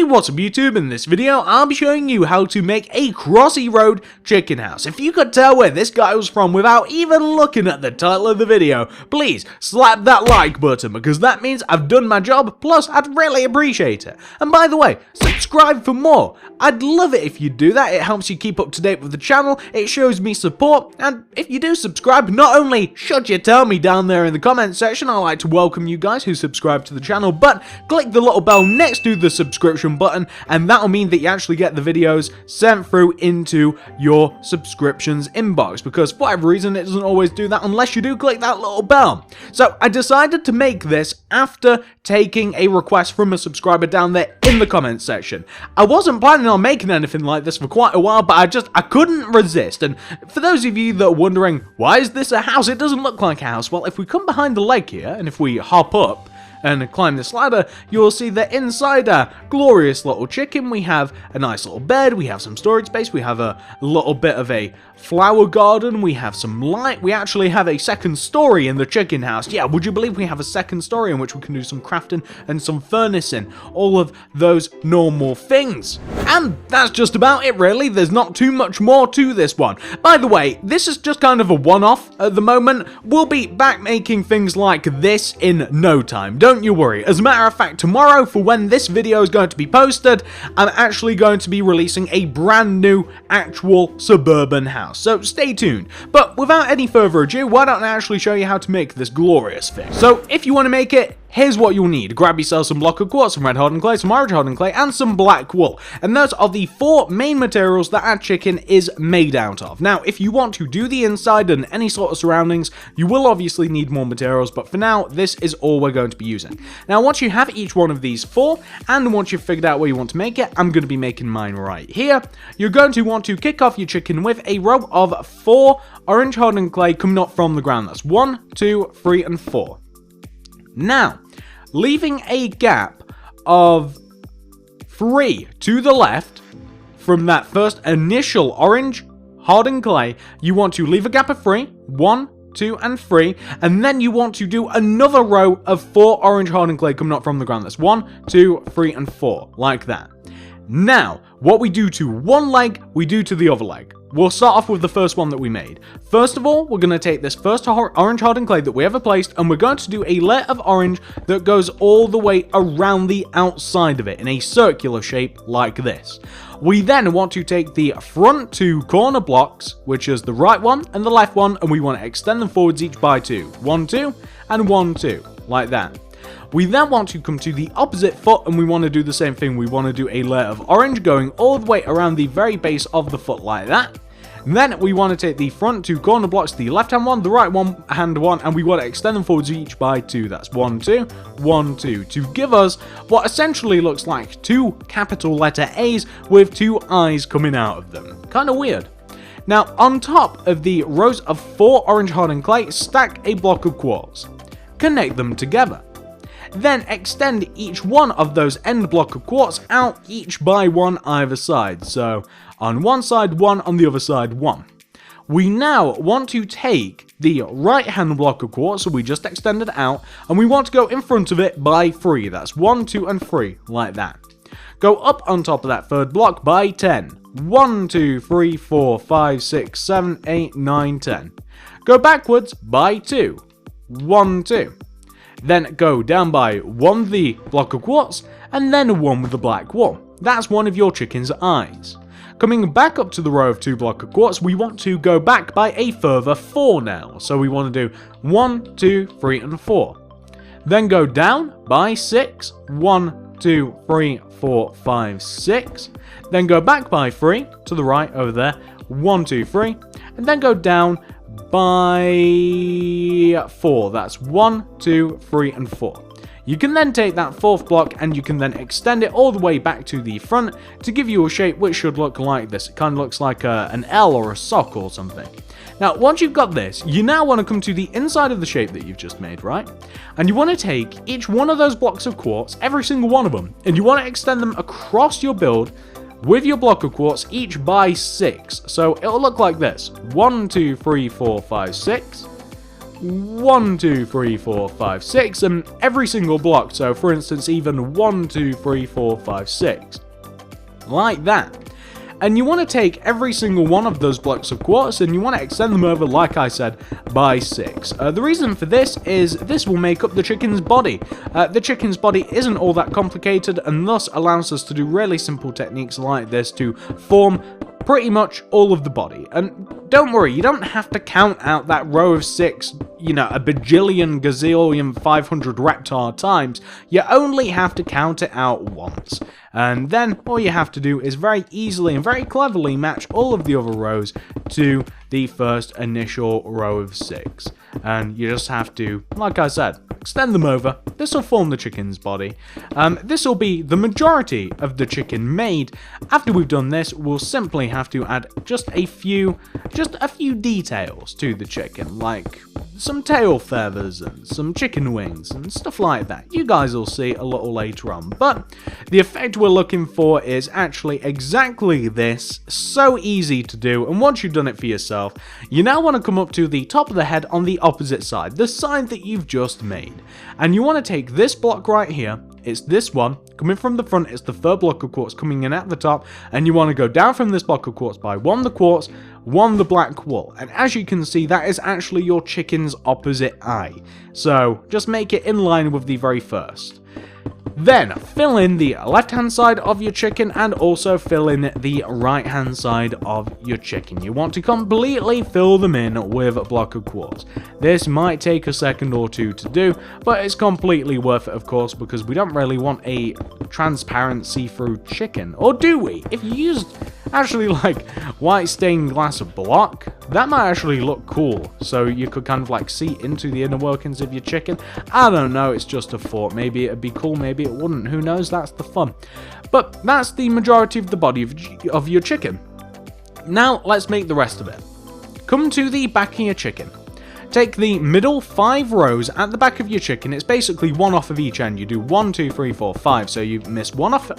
what's up YouTube? In this video, I'll be showing you how to make a Crossy Road chicken house. If you could tell where this guy was from without even looking at the title of the video, please slap that like button because that means I've done my job, plus I'd really appreciate it. And by the way, subscribe for more. I'd love it if you do that. It helps you keep up to date with the channel, it shows me support, and if you do subscribe, not only should you tell me down there in the comments section, I like to welcome you guys who subscribe to the channel, but click the little bell next to the subscription button and that'll mean that you actually get the videos sent through into your subscriptions inbox, because for whatever reason it doesn't always do that unless you do click that little bell. So I decided to make this after taking a request from a subscriber down there in the comments section. I wasn't planning on making anything like this for quite a while, but I couldn't resist. And for those of you that are wondering, why is this a house? It doesn't look like a house. Well, if we come behind the lake here and if we hop up and climb this ladder, you'll see that inside our glorious little chicken, we have a nice little bed, we have some storage space, we have a little bit of a flower garden, we have some light, we actually have a second story in the chicken house. Yeah, would you believe we have a second story in which we can do some crafting and some furnacing, all of those normal things. And that's just about it really, there's not too much more to this one. By the way, this is just kind of a one-off at the moment. We'll be back making things like this in no time. Don't you worry. As a matter of fact, tomorrow, for when this video is going to be posted, I'm actually going to be releasing a brand new actual suburban house. So stay tuned. But without any further ado, why don't I actually show you how to make this glorious thing. So if you want to make it, here's what you'll need. Grab yourself some block of quartz, some red hardened clay, some orange hardened clay, and some black wool. And those are the four main materials that our chicken is made out of. Now, if you want to do the inside and any sort of surroundings, you will obviously need more materials, but for now, this is all we're going to be using. Now, once you have each one of these four, and once you've figured out where you want to make it, I'm going to be making mine right here. You're going to want to kick off your chicken with a row of 4 orange hardened clay coming up from the ground. That's 1, 2, 3, and 4. Now, leaving a gap of 3 to the left from that first initial orange hardened clay, you want to leave a gap of 3, 1, 2, and 3, and then you want to do another row of 4 orange hardened clay coming up from the ground. That's 1, 2, 3, and 4, like that. Now, what we do to one leg, we do to the other leg. We'll start off with the first one that we made. First of all, we're going to take this first orange hardened clay that we ever placed, and we're going to do a layer of orange that goes all the way around the outside of it in a circular shape like this. We then want to take the front 2 corner blocks, which is the right one and the left one, and we want to extend them forwards each by 2. 1, 2, and 1, 2, like that. We then want to come to the opposite foot and we want to do the same thing. We want to do a layer of orange going all the way around the very base of the foot like that. Then we want to take the front 2 corner blocks, the left hand one, the right hand one, and we want to extend them forwards each by 2. That's 1, 2, 1, 2, to give us what essentially looks like 2 capital letter A's with 2 eyes coming out of them. Kind of weird. Now, on top of the rows of 4 orange hardened clay, stack a block of quartz. Connect them together. Then extend each one of those end block of quartz out each by 1 either side. So on one side 1, on the other side 1. We now want to take the right hand block of quartz, so we just extend it out, and we want to go in front of it by 3. That's 1, 2, and 3, like that. Go up on top of that third block by 10. 1, 2, 3, 4, 5, 6, 7, 8, 9, 10. Go backwards by 2. 1, 2. Then go down by 1 with the block of quartz, and then 1 with the black wool. That's one of your chicken's eyes. Coming back up to the row of 2 block of quartz, we want to go back by a further 4 now. So we want to do 1, 2, 3, and 4. Then go down by 6. 1, 2, 3, 4, 5, 6. Then go back by 3 to the right over there. 1, 2, 3. And then go down by 4. That's 1, 2, 3, and 4. You can then take that 4th block and you can then extend it all the way back to the front to give you a shape which should look like this. It kind of looks like an L or a sock or something. Now, once you've got this, you now want to come to the inside of the shape that you've just made, right? And you want to take each one of those blocks of quartz, every single one of them, and you want to extend them across your build with your block of quartz, each by 6. So it'll look like this. 1, 2, 3, 4, 5, 6. 1, 2, 3, 4, 5, 6, and every single block. So for instance, even 1, 2, 3, 4, 5, 6. Like that. And you want to take every single one of those blocks of quartz and you want to extend them over, like I said, by 6. The reason for this is this will make up the chicken's body. The chicken's body isn't all that complicated and thus allows us to do really simple techniques like this to form pretty much all of the body. And don't worry, you don't have to count out that row of 6, you know, a bajillion, gazillion, 500 reptar times. You only have to count it out once. And then all you have to do is very easily and very cleverly match all of the other rows to the first initial row of 6. And you just have to, like I said, extend them over. This will form the chicken's body. This will be the majority of the chicken made. After we've done this, we'll simply have to add just a few details to the chicken, like some tail feathers and some chicken wings and stuff like that. You guys will see a little later on, but the effect we're looking for is actually exactly this. So easy to do, and once you've done it for yourself, you now want to come up to the top of the head on the opposite side, the side that you've just made, and you want to take this block right here. It's this one, coming from the front, it's the third block of quartz coming in at the top, and you want to go down from this block of quartz by 1 the quartz, 1 the black wool, and as you can see, that is actually your chicken's opposite eye. So just make it in line with the very first. Then fill in the left hand side of your chicken and also fill in the right hand side of your chicken. You want to completely fill them in with a block of quartz. This might take a second or two to do, but it's completely worth it, of course, because we don't really want a transparent see-through chicken. Or do we? If you used actually like white stained glass block, that might actually look cool. So you could kind of like see into the inner workings of your chicken. I don't know, it's just a thought. Maybe it'd be cool, maybe it wouldn't. Who knows? That's the fun. But that's the majority of the body of your chicken. Now let's make the rest of it. Come to the back of your chicken. Take the middle 5 rows at the back of your chicken. It's basically 1 off of each end. You do 1, 2, 3, 4, 5. So you miss one off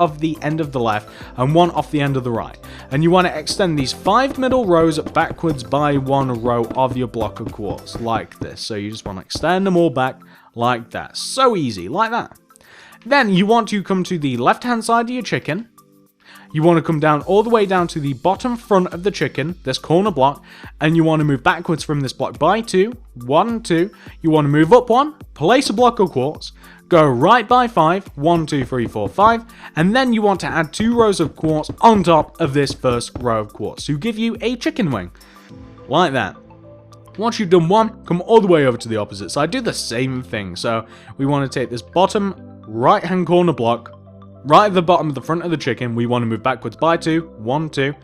of the end of the left and 1 off the end of the right. And you want to extend these 5 middle rows backwards by 1 row of your block of quartz, like this. So you just want to extend them all back like that. So easy, like that. Then you want to come to the left hand side of your chicken. You want to come down all the way down to the bottom front of the chicken, this corner block, and you want to move backwards from this block by 2, 1, 2. You want to move up 1, place a block of quartz, go right by 5, 1, 2, 3, 4, 5, and then you want to add 2 rows of quartz on top of this first row of quartz to give you a chicken wing, like that. Once you've done 1, come all the way over to the opposite side, do the same thing. So we want to take this bottom right hand corner block, right at the bottom of the front of the chicken, we want to move backwards by 2, 1, 2,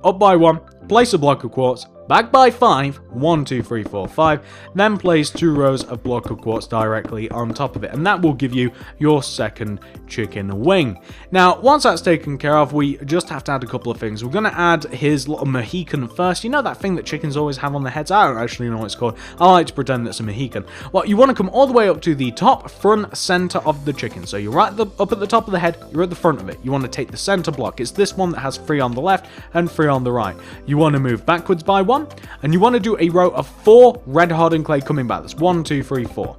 up by 1, place a block of quartz, back by 5, 1, 2, 3, 4, 5, then place 2 rows of block of quartz directly on top of it, and that will give you your second chicken wing. Now, once that's taken care of, we just have to add a couple of things. We're going to add his little Mohican first. You know that thing that chickens always have on their heads? I don't actually know what it's called. I like to pretend it's a Mohican. Well, you want to come all the way up to the top front center of the chicken. So you're right up at the top of the head, you're at the front of it. You want to take the center block. It's this one that has 3 on the left and 3 on the right. You want to move backwards by 1. And you want to do a row of 4 red hardened clay coming back. That's 1, 2, 3, 4.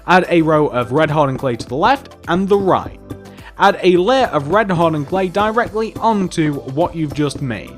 Add a row of red hardened clay to the left and the right. Add a layer of red hardened clay directly onto what you've just made.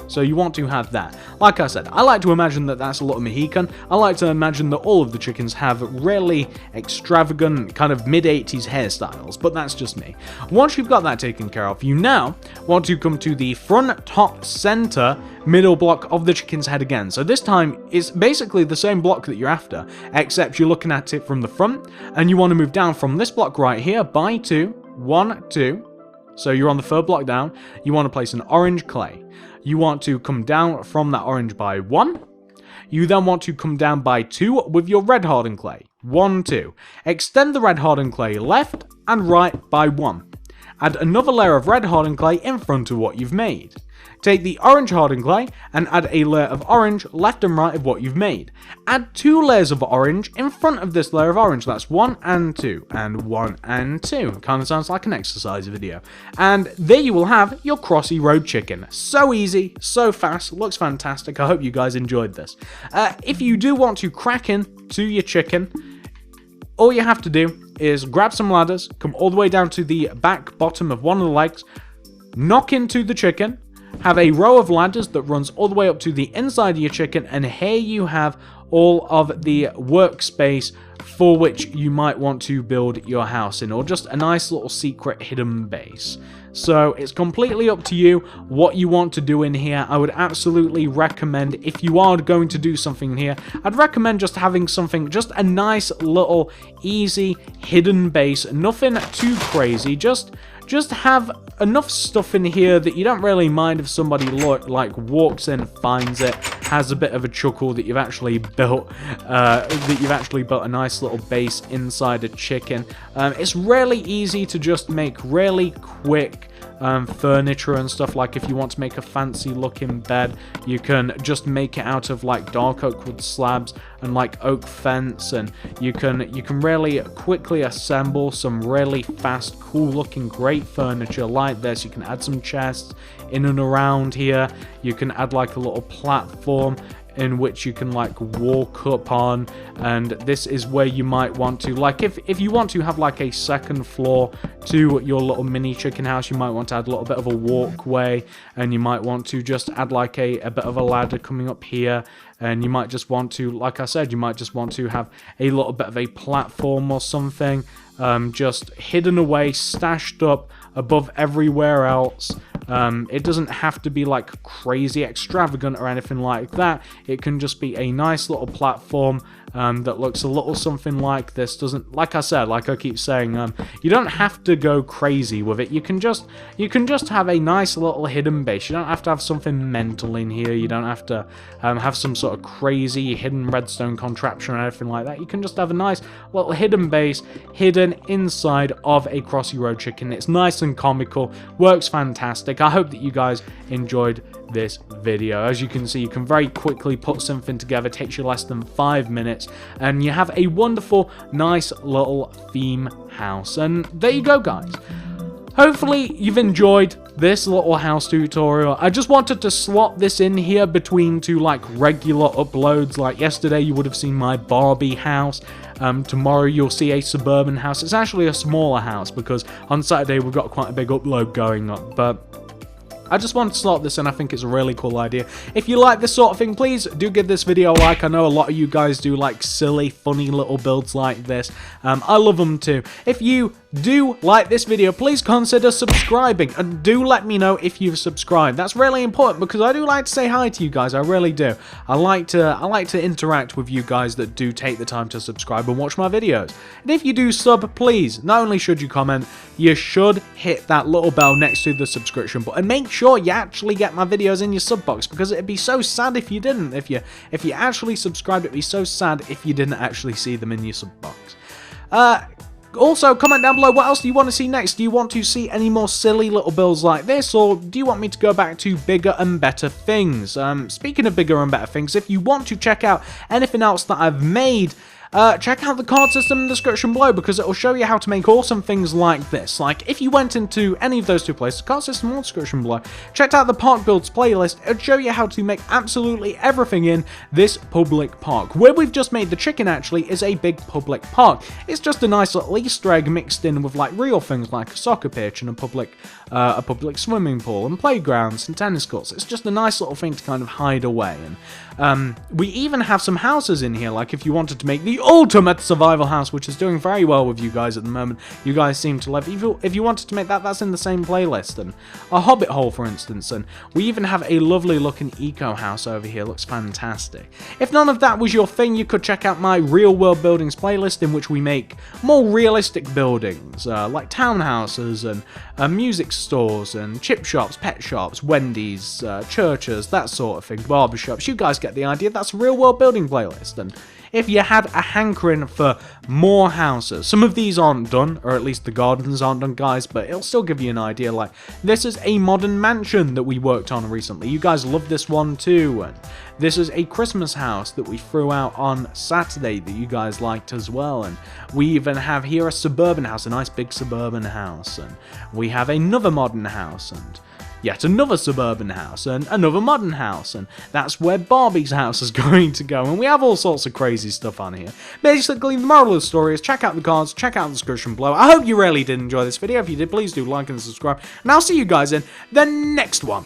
So you want to have that. Like I said, I like to imagine that that's a lot of Mohican. I like to imagine that all of the chickens have really extravagant kind of mid-80s hairstyles, but that's just me. Once you've got that taken care of, you now want to come to the front, top, center, middle block of the chicken's head again. So this time, it's basically the same block that you're after, except you're looking at it from the front, and you want to move down from this block right here by 2, 1, 2. So you're on the third block down. You want to place an orange clay. You want to come down from that orange by 1. You then want to come down by 2 with your red hardened clay. 1, 2. Extend the red hardened clay left and right by 1. add another layer of red hardened clay in front of what you've made. Take the orange hardened clay and add a layer of orange left and right of what you've made. Add 2 layers of orange in front of this layer of orange. That's 1 and 2 and 1 and 2. Kind of sounds like an exercise video. And there you will have your Crossy Road chicken. So easy, so fast, looks fantastic. I hope you guys enjoyed this. If you do want to crack into your chicken, all you have to do is grab some ladders, come all the way down to the back bottom of one of the legs, knock into the chicken, have a row of ladders that runs all the way up to the inside of your chicken, and here you have all of the workspace for which you might want to build your house in, or just a nice little secret hidden base. So it's completely up to you what you want to do in here. I would absolutely recommend, if you are going to do something in here, I'd recommend just having something, just a nice little easy hidden base, nothing too crazy, just have enough stuff in here that you don't really mind if somebody walks in, finds it, has a bit of a chuckle that you've actually built a nice little base inside a chicken. It's really easy to just make really quick furniture and stuff. Like if you want to make a fancy looking bed, you can just make it out of like dark oak wood slabs and like oak fence, and you can really quickly assemble some really fast, cool looking great furniture like this. You can add some chests in and around here. You can add like a little platform in which you can like walk up on, and this is where you might want to, like if you want to have like a second floor to your little mini chicken house, you might want to add a little bit of a walkway, and you might want to just add like a bit of a ladder coming up here, and you might just want to, like I said, you might just want to have a little bit of a platform or something, just hidden away, stashed up above everywhere else. It doesn't have to be like crazy extravagant or anything like that. It can just be a nice little platform that looks a little something like this. Doesn't, like I said, like I keep saying, you don't have to go crazy with it. You can just have a nice little hidden base. You don't have to have something mental in here. You don't have to have some sort of crazy hidden redstone contraption or anything like that. You can just have a nice little hidden base hidden inside of a Crossy Road chicken. It's nice and comical, works fantastic. I hope that you guys enjoyed this video. As you can see, you can very quickly put something together. It takes you less than 5 minutes, and you have a wonderful, nice little theme house. And there you go, guys. Hopefully you've enjoyed this little house tutorial. I just wanted to slot this in here between 2 like regular uploads. Like yesterday you would have seen my Barbie house. Tomorrow you'll see a suburban house. It's actually a smaller house because on Saturday we've got quite a big upload going up, but I just wanted to slot this in. I think it's a really cool idea. If you like this sort of thing, please do give this video a like. I know a lot of you guys do like silly, funny little builds like this. I love them too. If you do like this video, please consider subscribing, and do let me know if you've subscribed. That's really important because I do like to say hi to you guys. I really do. I like to interact with you guys that do take the time to subscribe and watch my videos. And if you do sub, please, not only should you comment, you should hit that little bell next to the subscription button. Make sure you actually get my videos in your sub box, because it'd be so sad if you didn't. If you actually subscribed, it'd be so sad if you didn't actually see them in your sub box. Also, comment down below, what else do you want to see next? Do you want to see any more silly little builds like this, or do you want me to go back to bigger and better things? Speaking of bigger and better things, if you want to check out anything else that I've made, check out the card system in the description below, because it will show you how to make awesome things like this. Like, if you went into any of those 2 places, card system in the description below, checked out the park builds playlist, it will show you how to make absolutely everything in this public park. Where we've just made the chicken, actually, is a big public park. It's just a nice little Easter egg mixed in with, like, real things like a soccer pitch and a public swimming pool and playgrounds and tennis courts. It's just a nice little thing to kind of hide away. And we even have some houses in here, like if you wanted to make the ultimate survival house, which is doing very well with you guys at the moment. You guys seem to love it. If you wanted to make that, that's in the same playlist. And a hobbit hole, for instance. And we even have a lovely looking eco house over here. Looks fantastic. If none of that was your thing, you could check out my real world buildings playlist, in which we make more realistic buildings, like townhouses and music stores and chip shops, pet shops, Wendy's, churches, that sort of thing, barbershops. You guys get the idea. That's a real world building playlist. And if you had a hankering for more houses. Some of these aren't done, or at least the gardens aren't done, guys, but it'll still give you an idea. Like, this is a modern mansion that we worked on recently. You guys love this one too. And this is a Christmas house that we threw out on Saturday that you guys liked as well. And we even have here a suburban house, a nice big suburban house. And we have another modern house, and yet another suburban house, and another modern house, and that's where Barbie's house is going to go, and we have all sorts of crazy stuff on here. Basically, the moral of the story is check out the cards, check out the description below. I hope you really did enjoy this video. If you did, please do like and subscribe, and I'll see you guys in the next one.